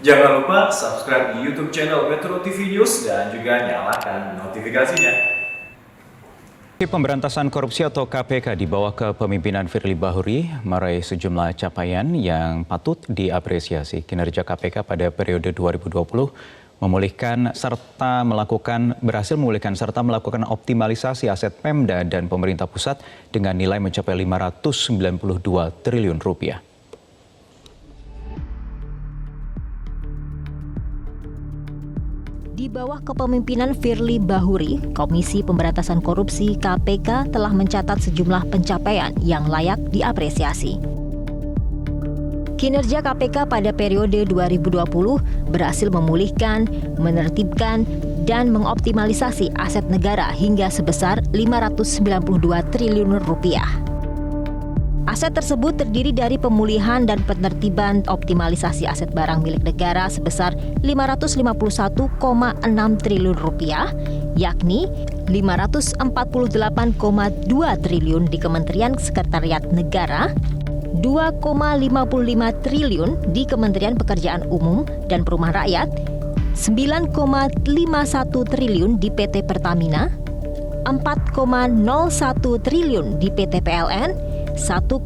Jangan lupa subscribe di YouTube channel Metro TV News dan juga nyalakan notifikasinya. Pemberantasan Korupsi atau KPK di bawah kepemimpinan Firly Bahuri meraih sejumlah capaian yang patut diapresiasi. Kinerja KPK pada periode 2020 berhasil memulihkan serta melakukan optimalisasi aset Pemda dan pemerintah pusat dengan nilai mencapai 592 triliun rupiah. Di bawah kepemimpinan Firly Bahuri, Komisi Pemberantasan Korupsi (KPK) telah mencatat sejumlah pencapaian yang layak diapresiasi. Kinerja KPK pada periode 2020 berhasil memulihkan, menertibkan, dan mengoptimalisasi aset negara hingga sebesar 592 triliun rupiah. Aset tersebut terdiri dari pemulihan dan penertiban optimalisasi aset barang milik negara sebesar 551,6 triliun rupiah, yakni 548,2 triliun di Kementerian Sekretariat Negara, 2,55 triliun di Kementerian Pekerjaan Umum dan Perumahan Rakyat, 9,51 triliun di PT Pertamina, 4,01 triliun di PT PLN, 1,05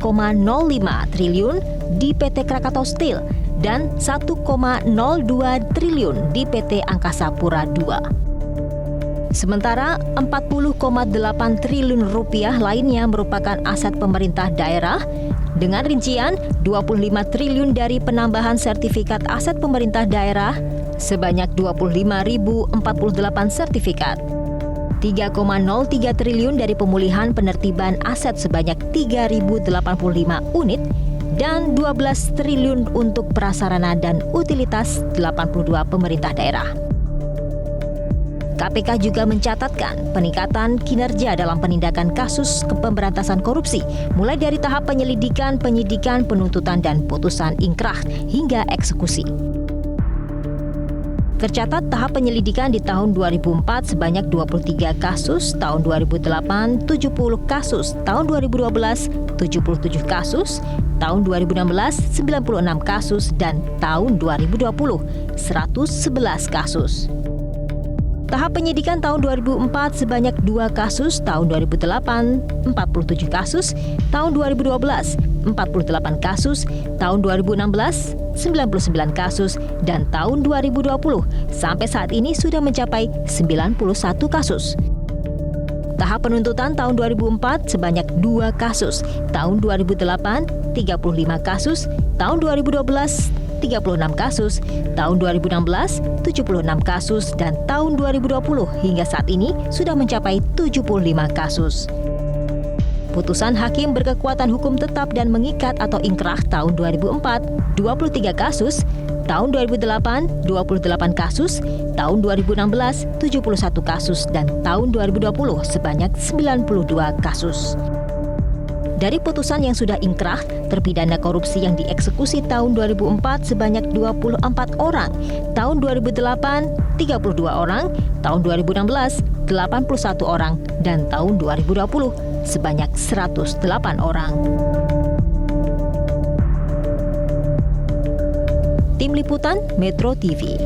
triliun di PT Krakatau Steel, dan 1,02 triliun di PT Angkasa Pura II. Sementara 40,8 triliun rupiah lainnya merupakan aset pemerintah daerah, dengan rincian 25 triliun dari penambahan sertifikat aset pemerintah daerah sebanyak 25.048 sertifikat. 3,03 triliun dari pemulihan penertiban aset sebanyak 3.085 unit, dan 12 triliun untuk prasarana dan utilitas 82 pemerintah daerah. KPK juga mencatatkan peningkatan kinerja dalam penindakan kasus pemberantasan korupsi, mulai dari tahap penyelidikan, penyidikan, penuntutan, dan putusan ingkrah hingga eksekusi. Tercatat tahap penyelidikan di tahun 2004 sebanyak 23 kasus, tahun 2008 70 kasus, tahun 2012 77 kasus, tahun 2016 96 kasus, dan tahun 2020 111 kasus. Tahap penyidikan tahun 2004 sebanyak 2 kasus, tahun 2008 47 kasus, tahun 2012 48 kasus, tahun 2016 99 kasus, dan tahun 2020 sampai saat ini sudah mencapai 91 kasus. Tahap penuntutan tahun 2004 sebanyak 2 kasus, tahun 2008 35 kasus, tahun 2012 36 kasus, tahun 2016 76 kasus, dan tahun 2020 hingga saat ini sudah mencapai 75 kasus. Putusan hakim berkekuatan hukum tetap dan mengikat atau ingkrah tahun 2004 23 kasus, tahun 2008 28 kasus, tahun 2016 71 kasus, dan tahun 2020 sebanyak 92 kasus. Dari putusan yang sudah ingkrah, terpidana korupsi yang dieksekusi tahun 2004 sebanyak 24 orang, tahun 2008 32 orang, tahun 2016 81 orang, dan tahun 2020 sebanyak 108 orang. Tim Liputan Metro TV.